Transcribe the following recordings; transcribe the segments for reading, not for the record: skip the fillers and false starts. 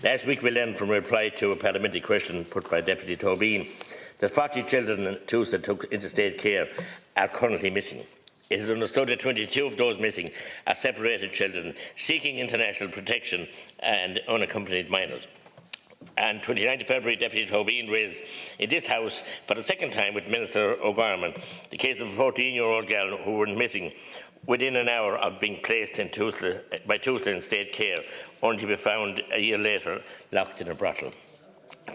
Last week we learned from a reply to a parliamentary question put by Deputy Tobin that 40 children in Tusla took into state care are currently missing. It is understood that 22 of those missing are separated children seeking international protection and unaccompanied minors. On 29 February, Deputy Tobin raised in this House for the second time with Minister O'Gorman the case of a 14-year-old girl who went missing within an hour of being placed in by Tusla in state care, only to be found a year later locked in a brothel.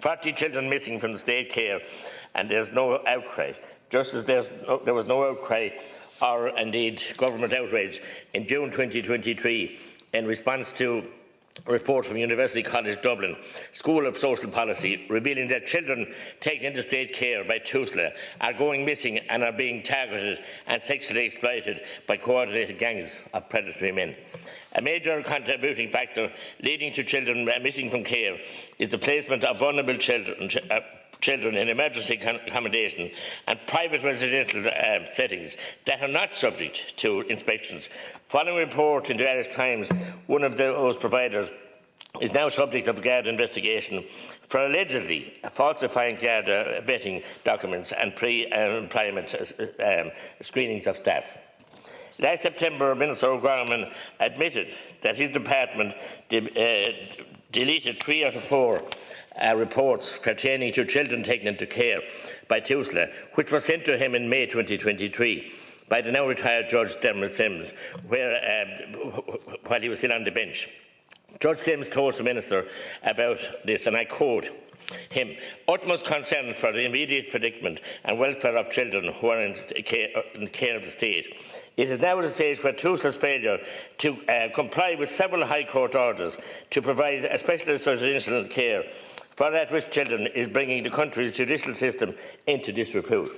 40 children missing from the state care, and there's no outcry. Just as there was no outcry or indeed government outrage in June 2023 in response to a report from University College Dublin School of Social Policy revealing that children taken into state care by Tusla are going missing and are being targeted and sexually exploited by coordinated gangs of predatory men. A major contributing factor leading to children missing from care is the placement of vulnerable children in emergency accommodation and private residential settings that are not subject to inspections. Following a report in the Irish Times, one of those providers is now subject of a Garda investigation for allegedly falsifying Garda vetting documents and pre-employment screenings of staff. Last September, Minister O'Gorman admitted that his department deleted 3 out of 4 reports pertaining to children taken into care by Tusla, which were sent to him in May 2023 by the now retired Judge Dermot Sims, while he was still on the bench. Judge Sims told the Minister about this, and I quote him: "Utmost concern for the immediate predicament and welfare of children who are in care of the state. It is now at a stage where Tusla's failure to comply with several High Court orders to provide a specialist residential care for at-risk children is bringing the country's judicial system into disrepute."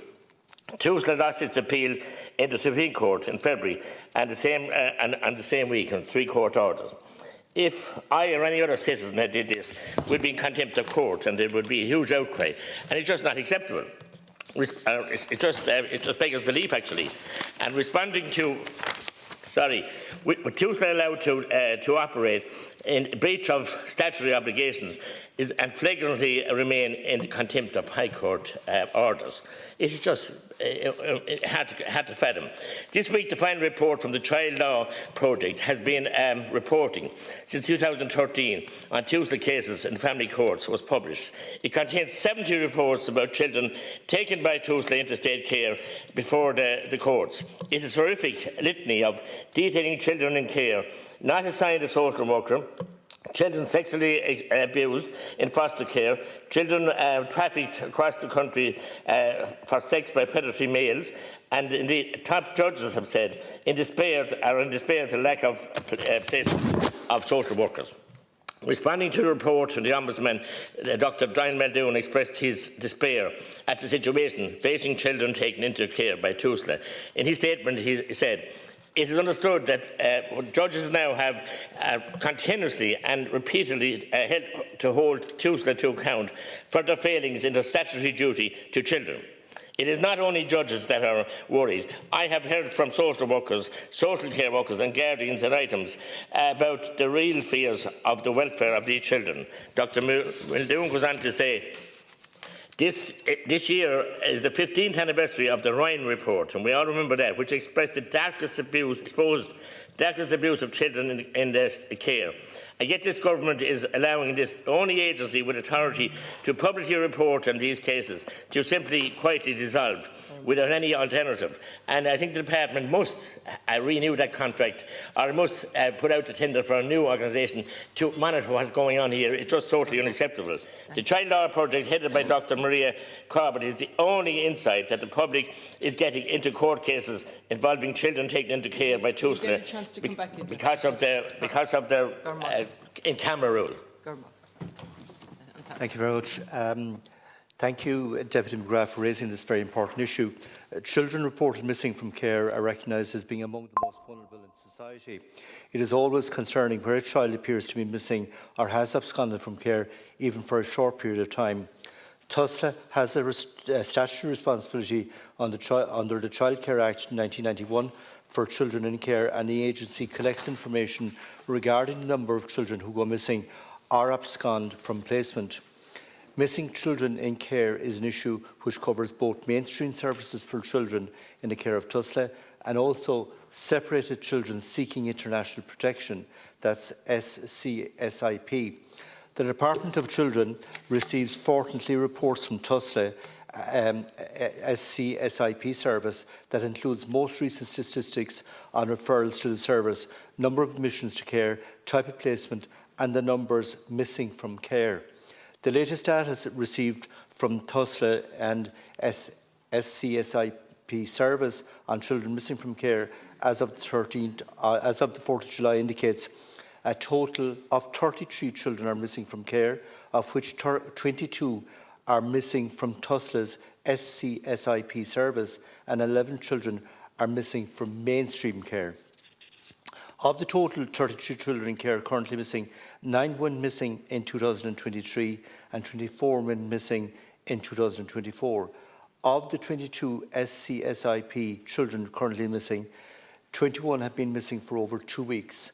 Tusla lost its appeal in the Supreme Court in February and the same week on 3 court orders. If I or any other citizen had did this, we'd be in contempt of court and there would be a huge outcry, and it's just not acceptable. It just beggars belief, actually. And responding to, with Tusla allowed to operate in breach of statutory obligations and flagrantly remain in contempt of High Court orders. It's just hard to fathom. This week, the final report from the Child Law Project has been reporting since 2013 on Tusla cases in family courts was published. It contains 70 reports about children taken by Tusla into state care before the courts. It is a horrific litany of detailing children in care, not assigned a social worker, children sexually abused in foster care, children trafficked across the country for sex by predatory males, and indeed top judges have said in despair at the lack of place of social workers. Responding to the report, the Ombudsman, Dr. Brian Muldoon, expressed his despair at the situation facing children taken into care by Tusla. In his statement, he said, "It is understood that judges now have continuously and repeatedly held to hold Tusla to account for their failings in their statutory duty to children. It is not only judges that are worried. I have heard from social workers, social care workers and guardians and items about the real fears of the welfare of these children." Dr. Muldoon goes on to say, This year is the 15th anniversary of the Ryan report, and we all remember that, which expressed the exposed darkest abuse of children in their care. And yet this government is allowing this only agency with authority to publicly report on these cases to simply quietly dissolve without any alternative. And I think the department must renew that contract, or must put out the tender for a new organisation to monitor what's going on here. It's just totally unacceptable. The Child Law Project, headed by Dr. Maria Corbett, is the only insight that the public is getting into court cases involving children taken into care by Tusla because of their in-camera rule. Thank you very much. Thank you, Deputy McGrath, for raising this very important issue. Children reported missing from care are recognised as being among the most vulnerable in society. It is always concerning where a child appears to be missing or has absconded from care, even for a short period of time. Tusla has a statutory responsibility under the Child Care Act 1991 for children in care, and the agency collects information regarding the number of children who go missing or abscond from placement. Missing children in care is an issue which covers both mainstream services for children in the care of Tusla and also separated children seeking international protection, that's SCSIP. The Department of Children receives fortnightly reports from Tusla SCSIP service that includes most recent statistics on referrals to the service, number of admissions to care, type of placement and the numbers missing from care. The latest data received from Tusla and SCSIP service on children missing from care as of the 4th of July indicates a total of 33 children are missing from care, of which 22 are missing from Tusla's SCSIP service and 11 children are missing from mainstream care. Of the total 33 children in care currently missing, 9 went missing in 2023 and 24 went missing in 2024. Of the 22 SCSIP children currently missing, 21 have been missing for over 2 weeks.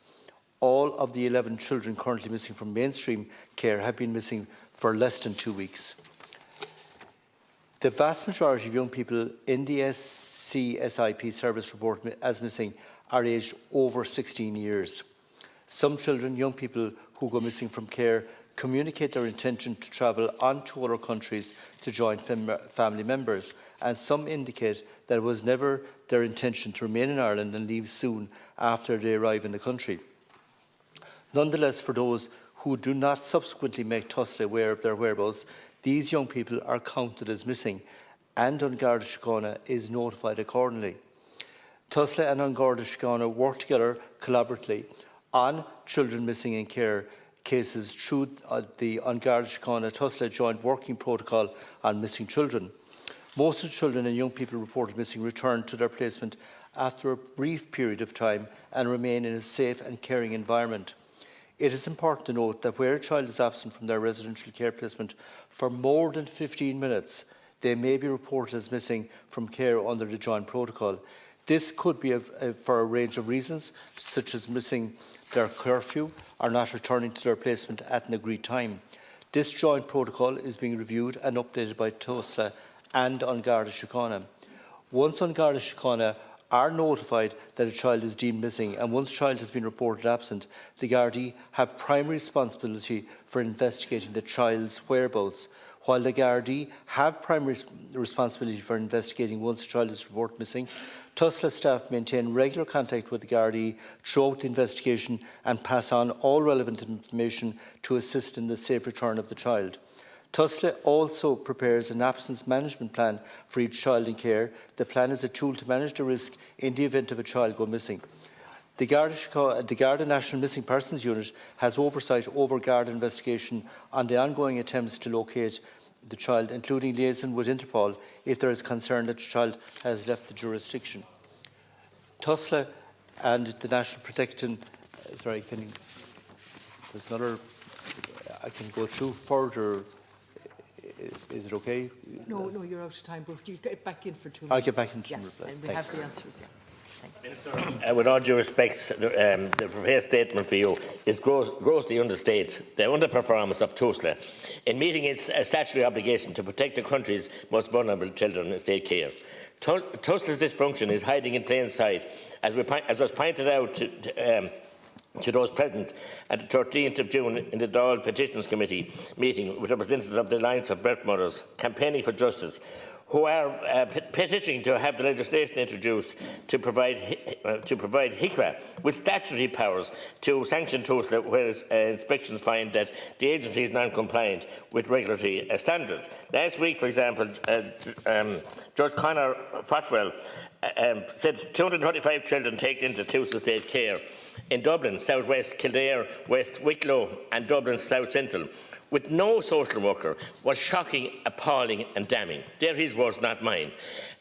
All of the 11 children currently missing from mainstream care have been missing for less than 2 weeks. The vast majority of young people in the SCSIP service report as missing are aged over 16 years. Some children, young people who go missing from care, communicate their intention to travel on to other countries to join family members, and some indicate that it was never their intention to remain in Ireland and leave soon after they arrive in the country. Nonetheless, for those who do not subsequently make Tusla aware of their whereabouts, these young people are counted as missing, and An Garda Síochána is notified accordingly. Tusla and An Garda Síochána work together collaboratively on children missing in care cases through the An Garda Síochána Tusla joint working protocol on missing children. Most of the children and young people reported missing return to their placement after a brief period of time and remain in a safe and caring environment. It is important to note that where a child is absent from their residential care placement for more than 15 minutes, they may be reported as missing from care under the joint protocol. This could be for a range of reasons, such as missing their curfew or not returning to their placement at an agreed time. This joint protocol is being reviewed and updated by Tusla and An Garda Síochána. Once An Garda Síochána are notified that a child is deemed missing and once a child has been reported absent, the Gardaí have primary responsibility for investigating the child's whereabouts. While the Gardaí have primary responsibility for investigating once a child is reported missing, Tusla staff maintain regular contact with the Gardaí throughout the investigation and pass on all relevant information to assist in the safe return of the child. Tusla also prepares an absence management plan for each child in care. The plan is a tool to manage the risk in the event of a child going missing. The Garda National Missing Persons Unit has oversight over Garda investigation on the ongoing attempts to locate the child, including liaison with Interpol if there is concern that the child has left the jurisdiction. Tusla and the National Protection, there's another, I can go through further. Is it okay? No, you're out of time, but you get back in for 2 minutes. I'll get back in 2 minutes. And we have the answers, Minister, with all due respect, the prepared statement for you is grossly understates the underperformance of Tusla in meeting its statutory obligation to protect the country's most vulnerable children in state care. Tusla's dysfunction is hiding in plain sight, as was pointed out to those present at the 13th of June in the Dáil Petitions Committee meeting with representatives of the Alliance of Birth Mothers campaigning for justice, who are petitioning to have the legislation introduced to provide HICWA with statutory powers to sanction Tusla where inspections find that the agency is non-compliant with regulatory standards. Last week, for example, Judge Conor Fotwell said 225 children taken into Tusla state care in Dublin, South West, Kildare, West Wicklow and Dublin South Central, with no social worker, was shocking, appalling and damning. They're his words, not mine.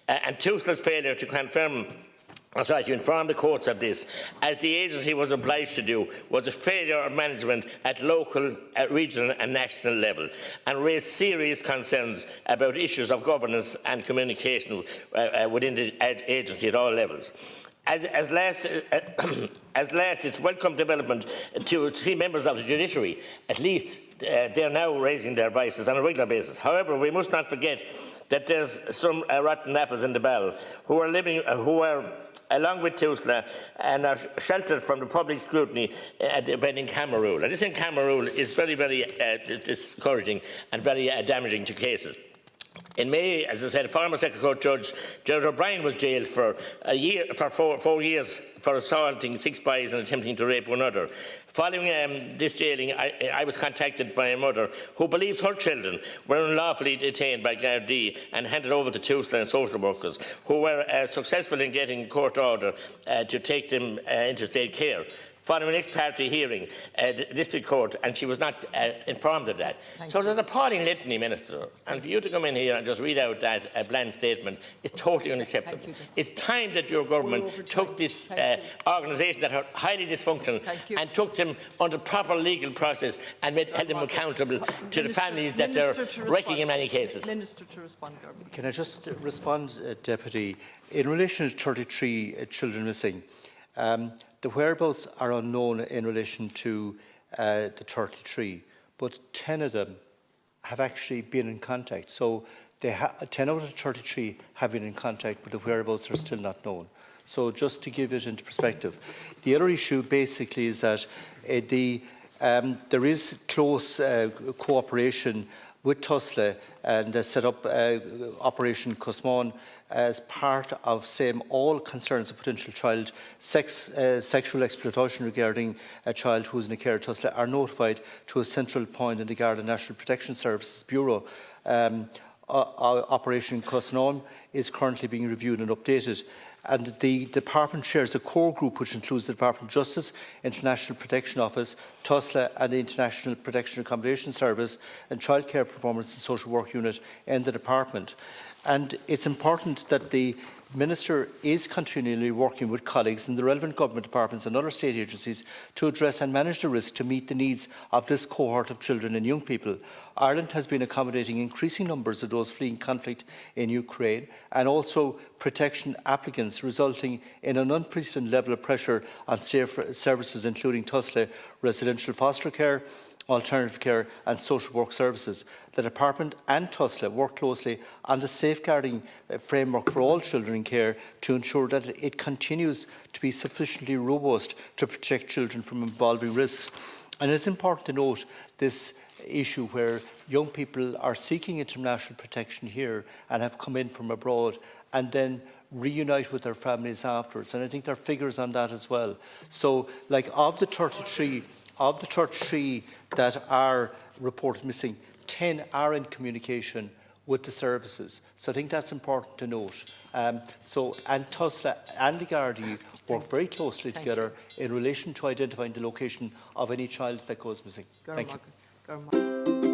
And Tusla's failure to inform the courts of this, as the agency was obliged to do, was a failure of management at local, regional and national level, and raised serious concerns about issues of governance and communication within the agency at all levels. As last, it's welcome development to see members of the judiciary, at least they are now raising their voices on a regular basis. However, we must not forget that there's some rotten apples in the barrel who are living, who are along with Tusla and are sheltered from the public scrutiny in camera rule. And this in camera rule is very, very discouraging and very damaging to cases. In May, as I said, former Second Court Judge Gerard O'Brien was jailed for a year, for 4 years for assaulting 6 boys and attempting to rape one other. Following this jailing, I was contacted by a mother who believes her children were unlawfully detained by Garda and handed over to Tusla and social workers, who were successful in getting court order to take them into state care. Following an ex-parte hearing, the District Court, and she was not informed of that. So there's an appalling litany, Minister, and for you to come in here and just read out that bland statement is totally unacceptable. It's time that your government took this organisation that are highly dysfunctional and took them under proper legal process and held them accountable to the families that they're wrecking in many cases. Minister to respond, Garda. Can I just respond, Deputy? In relation to 33 children missing, the whereabouts are unknown in relation to the 33, but 10 of them have actually been in contact. So 10 out of the 33 have been in contact, but the whereabouts are still not known. So just to give it into perspective, the other issue basically is that there is close cooperation with Tusla and set up Operation Cosmon as part of all concerns of potential child sexual exploitation regarding a child who is in a care. Tusla are notified to a central point in the Garda National Protection Services Bureau. Operation Cosmon is currently being reviewed and updated. And the department shares a core group which includes the Department of Justice, International Protection Office, Tusla and the International Protection Accommodation Service and Childcare Performance and Social Work Unit in the department. And it's important that the Minister is continually working with colleagues in the relevant government departments and other state agencies to address and manage the risk to meet the needs of this cohort of children and young people. Ireland has been accommodating increasing numbers of those fleeing conflict in Ukraine and also protection applicants, resulting in an unprecedented level of pressure on services including Tusla, residential foster care, alternative care and social work services. The Department and Tusla work closely on the safeguarding framework for all children in care to ensure that it continues to be sufficiently robust to protect children from involving risks. And it's important to note this issue where young people are seeking international protection here and have come in from abroad and then reunite with their families afterwards. And I think there are figures on that as well. So, like of the 33 that are reported missing, 10 are in communication with the services. So I think that's important to note. And Tusla and the Garda work very closely together in relation to identifying the location of any child that goes missing. Thank you.